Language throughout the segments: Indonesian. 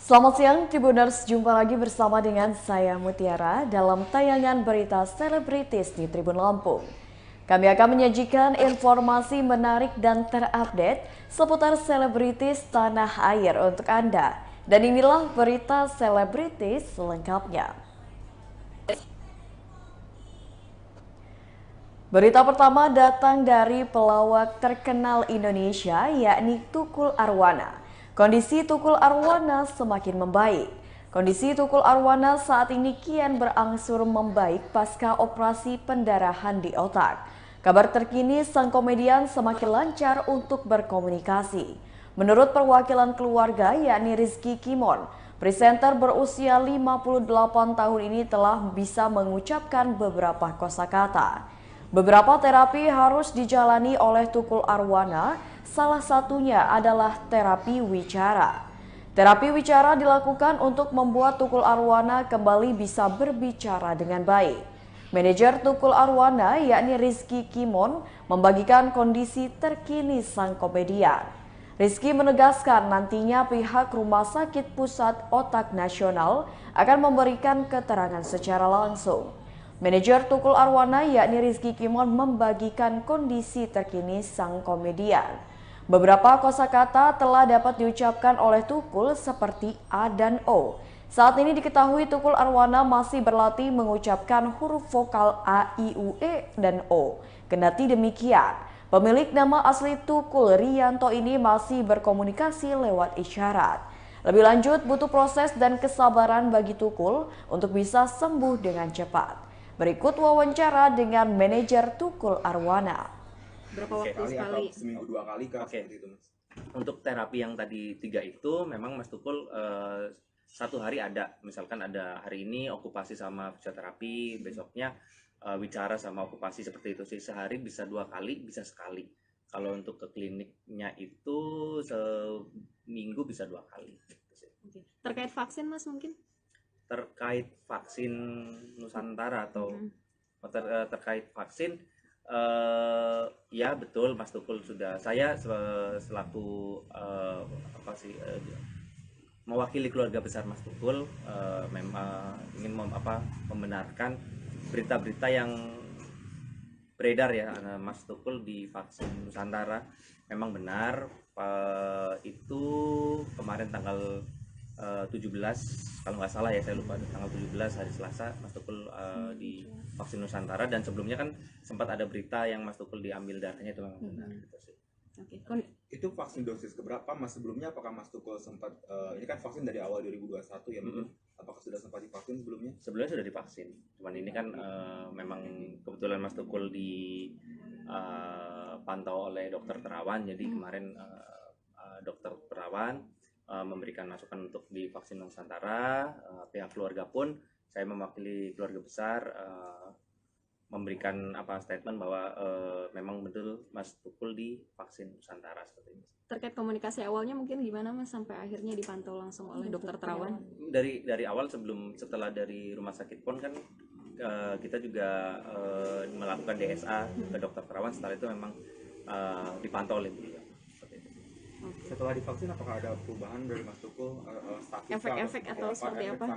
Selamat siang, Tribuners. Jumpa lagi bersama dengan saya Mutiara dalam tayangan berita selebritis di Tribun Lampung. Kami akan menyajikan informasi menarik dan terupdate seputar selebritis tanah air untuk Anda. Dan inilah berita selebritis selengkapnya. Berita pertama datang dari pelawak terkenal Indonesia, yakni Tukul Arwana. Kondisi Tukul Arwana semakin membaik. Kondisi Tukul Arwana saat ini kian berangsur membaik pasca operasi pendarahan di otak. Kabar terkini, sang komedian semakin lancar untuk berkomunikasi. Menurut perwakilan keluarga, yakni Rizky Kimon, presenter berusia 58 tahun ini telah bisa mengucapkan beberapa kosakata. Beberapa terapi harus dijalani oleh Tukul Arwana, salah satunya adalah terapi wicara. Terapi wicara dilakukan untuk membuat Tukul Arwana kembali bisa berbicara dengan baik. Manajer Tukul Arwana, yakni Rizky Kimon, membagikan kondisi terkini sang komedian. Rizky menegaskan nantinya pihak Rumah Sakit Pusat Otak Nasional akan memberikan keterangan secara langsung. Manajer Tukul Arwana yakni Rizky Kimon membagikan kondisi terkini sang komedian. Beberapa kosakata telah dapat diucapkan oleh Tukul seperti A dan O. Saat ini diketahui Tukul Arwana masih berlatih mengucapkan huruf vokal A, I, U, E, dan O. Kendati demikian, pemilik nama asli Tukul Rianto ini masih berkomunikasi lewat isyarat. Lebih lanjut, butuh proses dan kesabaran bagi Tukul untuk bisa sembuh dengan cepat. Berikut wawancara dengan manajer Tukul Arwana. Berapa waktu sekali? Seminggu 2 kali kah? Oke. Seperti itu, Mas. Untuk terapi yang tadi 3 itu memang Mas Tukul satu hari ada. Misalkan ada hari ini okupasi sama fisioterapi, besoknya wicara sama okupasi seperti itu sih. Sehari bisa 2 kali, bisa sekali. Kalau untuk ke kliniknya itu seminggu bisa 2 kali. Oke. Terkait vaksin Mas mungkin? Terkait vaksin Nusantara atau terkait vaksin, ya betul Mas Tukul sudah, saya selaku mewakili keluarga besar Mas Tukul, memang ingin membenarkan berita-berita yang beredar ya, Mas Tukul di vaksin Nusantara. Memang benar, itu kemarin tanggal 17, kalau nggak salah ya, saya lupa, tanggal 17 hari Selasa Mas Tukul di vaksin Nusantara, dan sebelumnya kan sempat ada berita yang Mas Tukul diambil darahnya, itu memang benar gitu sih. Oke. Itu vaksin dosis keberapa, Mas? Sebelumnya apakah Mas Tukul sempat ini kan vaksin dari awal 2021 ya, apakah sudah sempat divaksin sebelumnya? Sebelumnya sudah divaksin, cuman ini kan memang kebetulan Mas Tukul pantau oleh dokter Terawan, jadi kemarin dokter Terawan memberikan masukan untuk divaksin Nusantara. Pihak keluarga pun, saya mewakili keluarga besar, memberikan statement bahwa memang betul Mas Tukul divaksin Nusantara seperti ini. Terkait komunikasi awalnya mungkin gimana Mas sampai akhirnya dipantau langsung oleh dokter Terawan? Dari awal, setelah dari rumah sakit pun kan kita juga melakukan DSA ke dokter Terawan. Setelah itu memang dipantau oleh beliau. Setelah divaksin apakah ada perubahan dari Mas Tukul, Efek-efek atau seperti apa?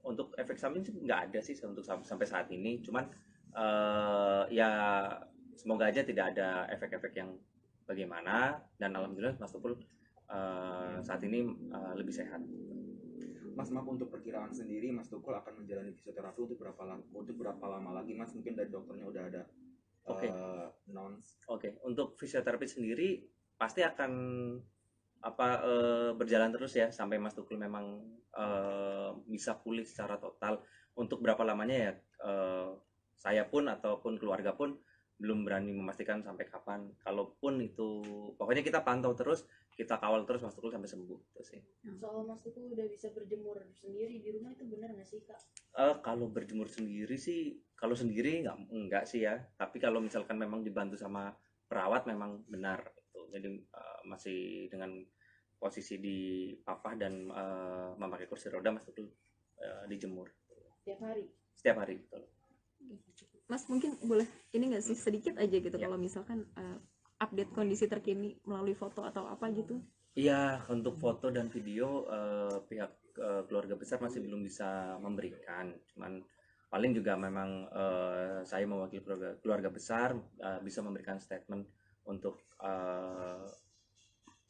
Untuk efek samping sih nggak ada sih untuk sampai saat ini, cuman ya semoga aja tidak ada efek-efek yang bagaimana, dan alhamdulillah Mas Tukul saat ini lebih sehat. Mas, maaf, untuk perkiraan sendiri Mas Tukul akan menjalani fisioterapi untuk berapa lama lagi, Mas? Mungkin dari dokternya udah ada Oke, untuk fisioterapi sendiri pasti akan berjalan terus ya sampai Mas Tukul memang bisa pulih secara total. Untuk berapa lamanya ya, saya pun ataupun keluarga pun belum berani memastikan sampai kapan. Kalaupun itu, pokoknya kita pantau terus, kita kawal terus Mas Tukul sampai sembuh itu sih. Soal Mas Tukul udah bisa berjemur sendiri di rumah, itu benar nggak sih, Kak? Kalau berjemur sendiri sih, kalau sendiri enggak sih ya. Tapi kalau misalkan memang dibantu sama perawat memang benar itu. Jadi masih dengan posisi di papah dan memakai kursi roda, Mas Tukul dijemur. Setiap hari betul. Mas mungkin boleh ini nggak sih sedikit aja gitu, kalau misalkan update kondisi terkini melalui foto atau apa gitu? Iya, untuk foto dan video pihak keluarga besar masih belum bisa memberikan. Cuman paling juga memang saya mewakili keluarga besar bisa memberikan statement untuk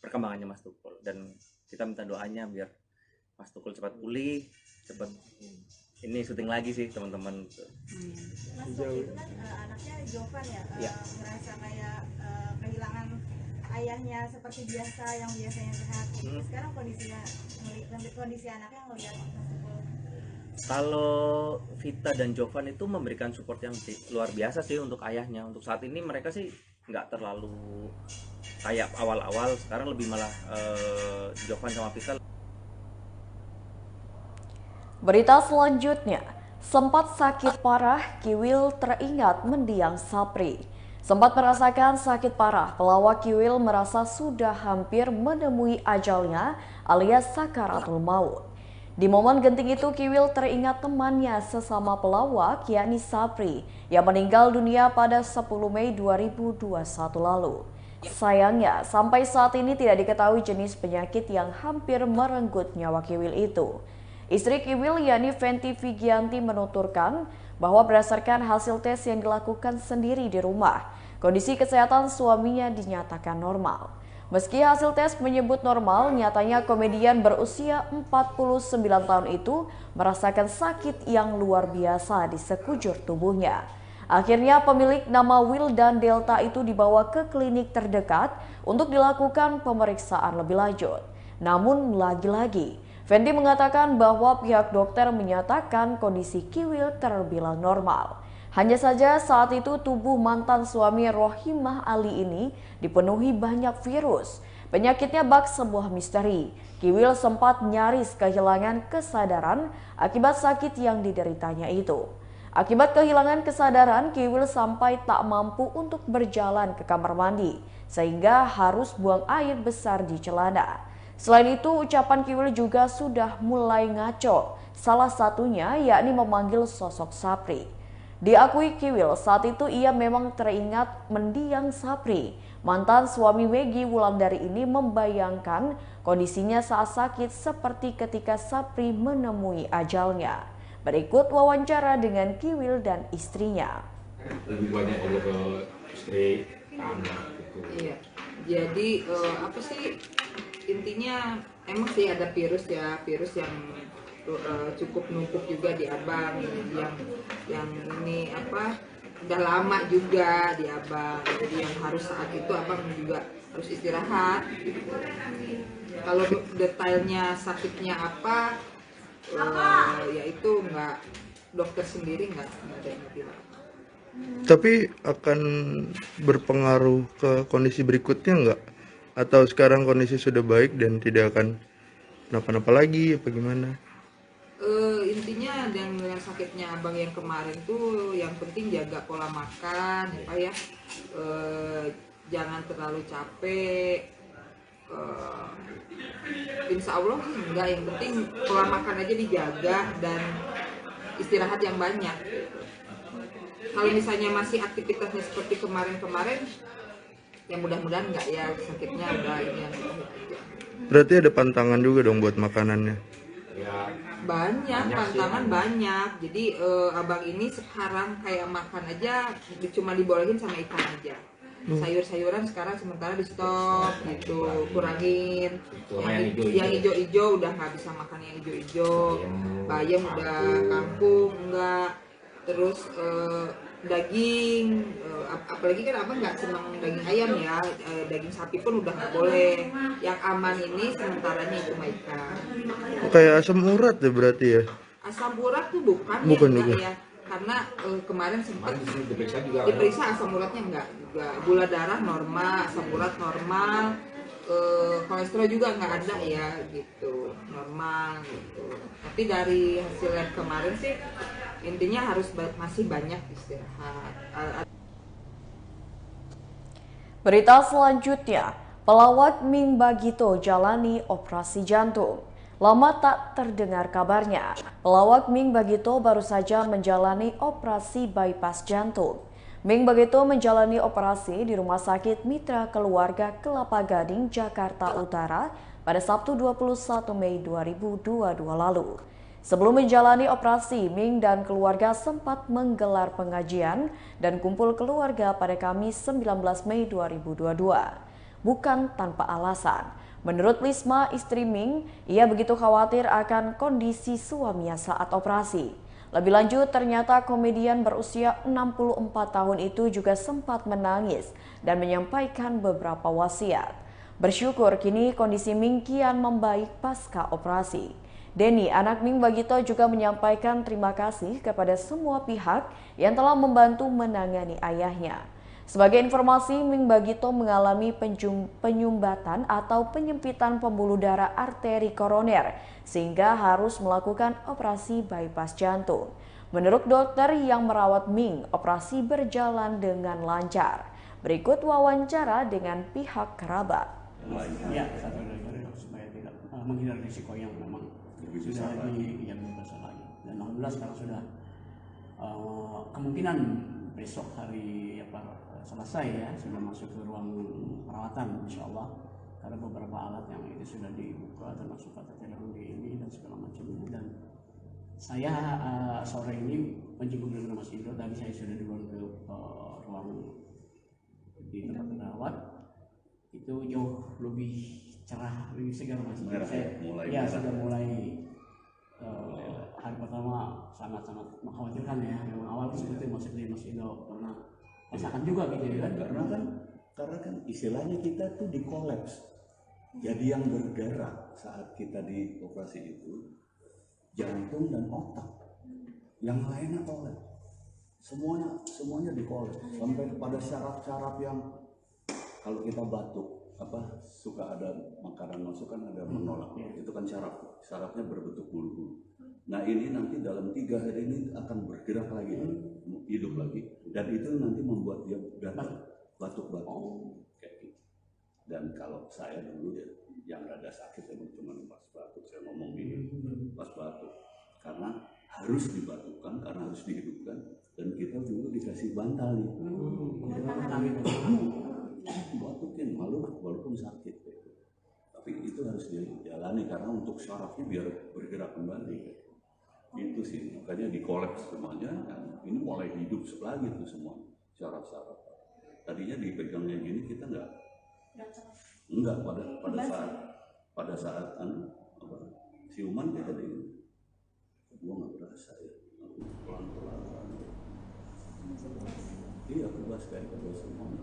perkembangannya Mas Tukul, dan kita minta doanya biar Mas Tukul cepat pulih, cepat ini syuting lagi sih teman-teman. Mas waktu itu kan anaknya Jovan ya, Iya. ngerasa kayak kehilangan ayahnya seperti biasa yang biasanya sehat. Sekarang kondisi anaknya ngelihat Mas Tukul. Kalau Vita dan Jovan itu memberikan support yang luar biasa sih untuk ayahnya. Untuk saat ini mereka sih nggak terlalu kayak awal-awal, sekarang lebih malah Jovan sama Vita. Berita selanjutnya, sempat sakit parah, Kiwil teringat mendiang Sapri. Sempat merasakan sakit parah, pelawak Kiwil merasa sudah hampir menemui ajalnya alias sakaratul maut. Di momen genting itu, Kiwil teringat temannya sesama pelawak, yakni Sapri, yang meninggal dunia pada 10 Mei 2021 lalu. Sayangnya, sampai saat ini tidak diketahui jenis penyakit yang hampir merenggut nyawa Kiwil itu. Istri Kiwil, yakni Fenty Vigianti, menuturkan bahwa berdasarkan hasil tes yang dilakukan sendiri di rumah, kondisi kesehatan suaminya dinyatakan normal. Meski hasil tes menyebut normal, nyatanya komedian berusia 49 tahun itu merasakan sakit yang luar biasa di sekujur tubuhnya. Akhirnya pemilik nama Will dan Delta itu dibawa ke klinik terdekat untuk dilakukan pemeriksaan lebih lanjut. Namun lagi-lagi, Fendi mengatakan bahwa pihak dokter menyatakan kondisi Kiwil terbilang normal. Hanya saja saat itu tubuh mantan suami Rohimah Ali ini dipenuhi banyak virus. Penyakitnya bak sebuah misteri. Kiwil sempat nyaris kehilangan kesadaran akibat sakit yang dideritanya itu. Akibat kehilangan kesadaran, Kiwil sampai tak mampu untuk berjalan ke kamar mandi, sehingga harus buang air besar di celana. Selain itu, ucapan Kiwil juga sudah mulai ngaco, salah satunya yakni memanggil sosok Sapri. Diakui Kiwil, saat itu ia memang teringat mendiang Sapri. Mantan suami Meggy Wulandari ini membayangkan kondisinya saat sakit seperti ketika Sapri menemui ajalnya. Berikut wawancara dengan Kiwil dan istrinya. Lebih banyak juga ke istri, anak gitu. Iya, jadi apa sih intinya emang sih ada virus ya, virus yang cukup numpuk juga di abang, yang ini apa udah lama juga di abang, jadi yang harus saat itu abang juga harus istirahat. Kalau detailnya sakitnya apa, ya itu nggak, dokter sendiri nggak ada yang bilang. Tapi akan berpengaruh ke kondisi berikutnya nggak? Atau sekarang kondisi sudah baik dan tidak akan kenapa-napa lagi apa gimana? Intinya dengan sakitnya abang yang kemarin tuh yang penting jaga pola makan apa ya, jangan terlalu capek. Insya Allah sih enggak, yang penting pola makan aja dijaga dan istirahat yang banyak. Kalau misalnya masih aktivitasnya seperti kemarin-kemarin, ya mudah-mudahan enggak ya, sakitnya udah ini yang Berarti ada pantangan juga dong buat makanannya? Ya, banyak pantangan sih, banyak. Jadi abang ini sekarang kayak makan aja cuma dibolehin sama ikan aja. Sayur-sayuran sekarang sementara di stop gitu, kurangin. Yang hijau-hijau udah nggak bisa makan yang hijau-hijau. Bayam udah kangkung enggak. Terus daging, apalagi kan abang nggak senang daging ayam ya, daging sapi pun udah nggak boleh. Yang aman ini sementaranya itu ikan. Kayak asam urat ya berarti ya? Asam urat tuh bukan ya, karena kemarin sempat diperiksa asam uratnya enggak, gula darah normal, asam urat normal, kolesterol juga nggak ada ya gitu, normal gitu. Tapi dari hasil lab kemarin sih intinya harus masih banyak istirahat. Berita selanjutnya, pelawak Ming Bagito jalani operasi jantung. Lama tak terdengar kabarnya, pelawak Ming Bagito baru saja menjalani operasi bypass jantung. Ming begitu menjalani operasi di Rumah Sakit Mitra Keluarga Kelapa Gading, Jakarta Utara pada Sabtu 21 Mei 2022 lalu. Sebelum menjalani operasi, Ming dan keluarga sempat menggelar pengajian dan kumpul keluarga pada Kamis 19 Mei 2022. Bukan tanpa alasan. Menurut Lisma, istri Ming, ia begitu khawatir akan kondisi suaminya saat operasi. Lebih lanjut, ternyata komedian berusia 64 tahun itu juga sempat menangis dan menyampaikan beberapa wasiat. Bersyukur kini kondisi Ming kian membaik pasca operasi. Denny, anak Ming Bagito, juga menyampaikan terima kasih kepada semua pihak yang telah membantu menangani ayahnya. Sebagai informasi, Ming Bagito mengalami penyumbatan atau penyempitan pembuluh darah arteri koroner sehingga harus melakukan operasi bypass jantung. Menurut dokter yang merawat Ming, operasi berjalan dengan lancar. Berikut wawancara dengan pihak kerabat. Ya, satu dari supaya tidak menghindari risiko yang memang sudah yang bermasalah. Dan alhamdulillah sekarang sudah kemungkinan besok hari selesai ya, sudah masuk ke ruang perawatan insya Allah, karena beberapa alat yang itu sudah dibuka termasuk kateter di ini dan segala macamnya. Dan saya sore ini menjenguk dengan Mas Indro, tadi saya sudah dibawa ke ruang di tempat perawat, itu jauh lebih cerah, lebih segar Mas. Sudah mulai hari pertama sangat-sangat mengkhawatirkan ya, yang awal seperti Mas Indro pernah rasakan juga gitu ya kan, karena kan istilahnya kita tuh dikolaps, jadi yang bergerak saat kita di operasi itu jantung dan otak, yang lainnya kolaps, semuanya dikolaps sampai kepada syaraf-syaraf yang kalau kita batuk suka ada makanan masuk kan ada menolak, itu kan syarafnya berbentuk bulu-bulu. Nah ini nanti dalam 3 hari ini akan bergerak lagi, hidup lagi, dan itu nanti membuat dia batuk-batuk kayak gitu. Dan kalau saya dulu ya yang rada sakit emang cuma pas batuk, saya ngomong gini pas batuk, karena harus dibatukkan, karena harus dihidupkan, dan kita dulu dikasih bantal nih, batukin malu walaupun sakit gitu. Tapi itu harus dijalani karena untuk syarafnya biar bergerak kembali. Itu sih, makanya dikolaps semuanya, dan ini mulai hidup lagi tuh semua syaraf-syaraf. Tadinya dipegangnya gini kita enggak pada saat siuman kita gua nggak berasa ya, pelan-pelan. Iya, kebas kayak kebas semuanya.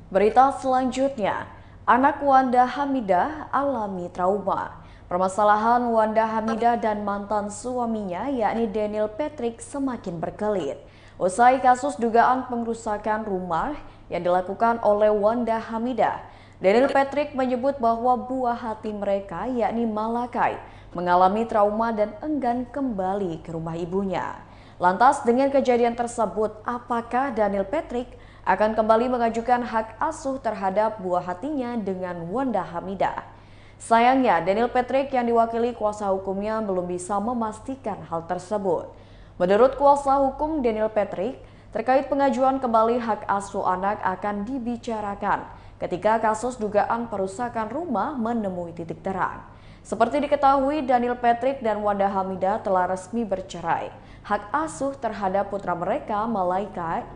Berita selanjutnya, anak Wanda Hamidah alami trauma. Permasalahan Wanda Hamidah dan mantan suaminya yakni Daniel Patrick semakin berkelit. Usai kasus dugaan pengrusakan rumah yang dilakukan oleh Wanda Hamidah, Daniel Patrick menyebut bahwa buah hati mereka yakni Malakai mengalami trauma dan enggan kembali ke rumah ibunya. Lantas dengan kejadian tersebut, apakah Daniel Patrick akan kembali mengajukan hak asuh terhadap buah hatinya dengan Wanda Hamidah? Sayangnya, Daniel Patrick yang diwakili kuasa hukumnya belum bisa memastikan hal tersebut. Menurut kuasa hukum Daniel Patrick, terkait pengajuan kembali hak asuh anak akan dibicarakan ketika kasus dugaan perusakan rumah menemui titik terang. Seperti diketahui, Daniel Patrick dan Wanda Hamidah telah resmi bercerai. Hak asuh terhadap putra mereka,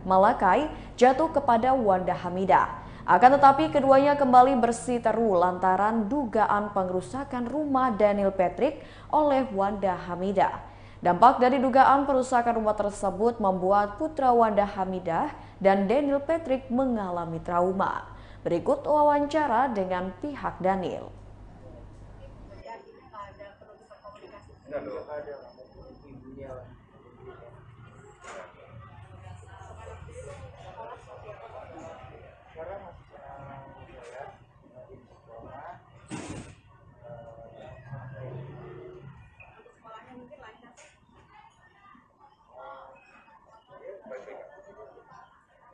Malakai, jatuh kepada Wanda Hamidah. Akan tetapi keduanya kembali bersiteru lantaran dugaan pengrusakan rumah Daniel Patrick oleh Wanda Hamidah. Dampak dari dugaan perusakan rumah tersebut membuat putra Wanda Hamidah dan Daniel Patrick mengalami trauma. Berikut wawancara dengan pihak Daniel.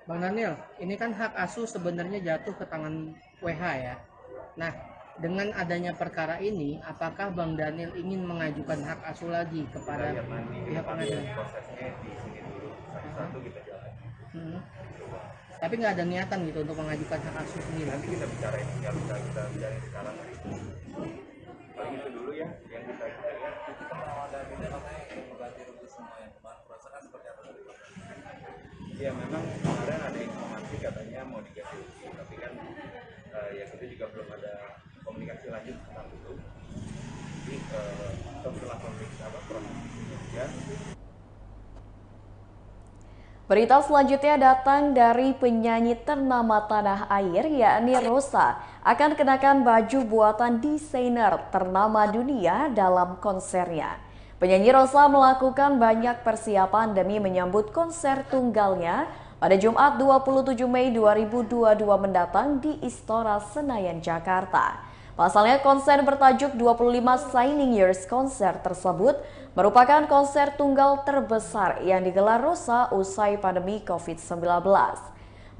Bang Daniel, ini kan hak asuh sebenarnya jatuh ke tangan WH ya. Nah, dengan adanya perkara ini, apakah Bang Daniel ingin mengajukan hak asuh lagi kepada pihak pengadilan? Prosesnya di sini dulu satu kita jalan. Tapi nggak ada niatan gitu untuk mengajukan hak asuh sendiri. Nanti kita bicara ini, nggak bisa kita bicara sekarang. Paling itu dulu ya yang kita lihat. Kita mau ada beda namanya mengganti rugi semua yang kemarin perasaan seperti apa tadi? Ya memang kemarin ada informasi katanya mau diganti rugi, tapi kan ya kita juga belum ada komunikasi lanjut tentang itu. Jadi setelah pemeriksaan proses ya. Berita selanjutnya datang dari penyanyi ternama tanah air yakni Rosa akan kenakan baju buatan desainer ternama dunia dalam konsernya. Penyanyi Rosa melakukan banyak persiapan demi menyambut konser tunggalnya pada Jumat 27 Mei 2022 mendatang di Istora Senayan, Jakarta. Pasalnya konser bertajuk 25 Shining Years konser tersebut merupakan konser tunggal terbesar yang digelar Rosa usai pandemi COVID-19.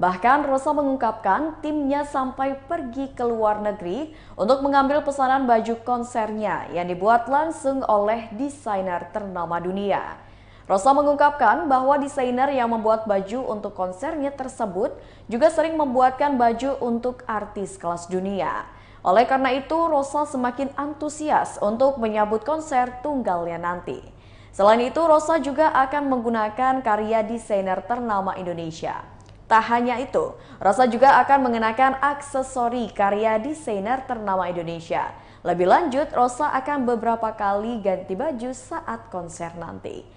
Bahkan Rosa mengungkapkan timnya sampai pergi ke luar negeri untuk mengambil pesanan baju konsernya yang dibuat langsung oleh desainer ternama dunia. Rosa mengungkapkan bahwa desainer yang membuat baju untuk konsernya tersebut juga sering membuatkan baju untuk artis kelas dunia. Oleh karena itu, Rosa semakin antusias untuk menyambut konser tunggalnya nanti. Selain itu, Rosa juga akan menggunakan karya desainer ternama Indonesia. Tak hanya itu, Rosa juga akan mengenakan aksesori karya desainer ternama Indonesia. Lebih lanjut, Rosa akan beberapa kali ganti baju saat konser nanti.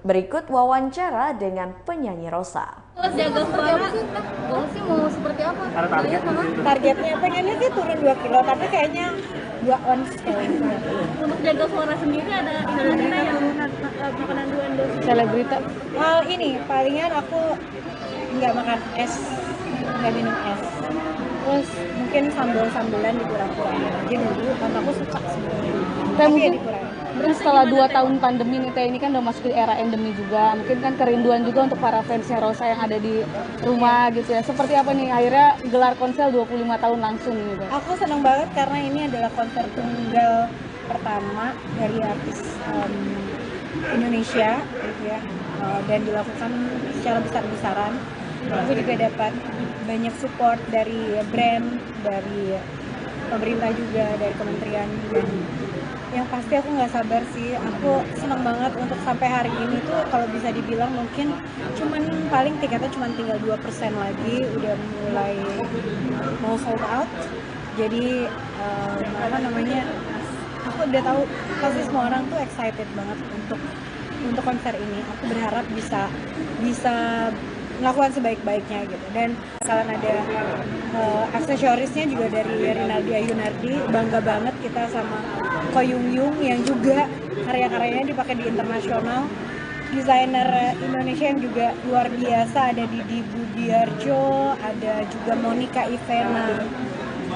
Berikut wawancara dengan penyanyi Rosa. Jaga suara, sih mau seperti apa? Targetnya pengennya sih turun 2 kilo, tapi kayaknya 2 ons kayaknya. Untuk jaga suara sendiri ada idola yang makanan 2 endorse selebrita. Ini palingan aku nggak makan es, nggak minum es. Terus mungkin sambal-sambelan dikurang-kurangin aja dulu, karena aku suka sebenarnya. Tapi ya dikurangin. Berarti setelah 2 tahun pandemi nih, ini kan udah masuk di era endemi juga. Mungkin kan kerinduan juga untuk para fansnya Rosa yang ada di rumah gitu ya. Seperti apa nih akhirnya gelar konser 25 tahun langsung gitu? Aku senang banget karena ini adalah konser tunggal pertama dari artis Indonesia gitu ya. Dan dilakukan secara besar-besaran. Aku juga dapat banyak support dari brand, dari pemerintah juga, dari kementerian. Dan yang pasti aku nggak sabar sih, aku senang banget untuk sampai hari ini tuh kalau bisa dibilang mungkin cuman paling tiketnya cuman tinggal 2% lagi udah mulai mau sold out. Jadi aku udah tahu pasti semua orang tuh excited banget untuk konser ini. Aku berharap bisa melakukan sebaik-baiknya gitu. Dan kalian ada aksesorisnya juga dari Rinaldi Ayunardi, bangga banget kita sama Ko Yung Yung yang juga karya-karyanya dipakai di internasional. Desainer Indonesia yang juga luar biasa, ada Didi Budiarjo, ada juga Monica Ivena,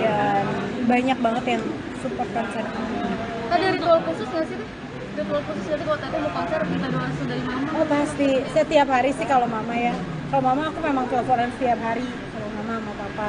dan banyak banget yang support konser ini. Ada ritual khusus nggak sih? Ritual khusus jadi kalau tadi mau konser kita doa langsung dari mama? Oh pasti, setiap hari sih kalau mama ya. Kalau mama aku memang teleponan setiap hari, kalau mama sama papa.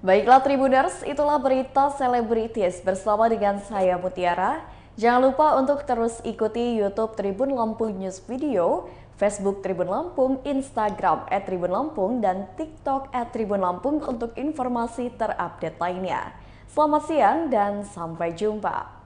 Baiklah Tribuners, itulah berita selebritis bersama dengan saya Mutiara. Jangan lupa untuk terus ikuti YouTube Tribun Lampung News Video, Facebook Tribun Lampung, Instagram @tribunlampung, dan TikTok @tribunlampung untuk informasi terupdate lainnya. Selamat siang dan sampai jumpa.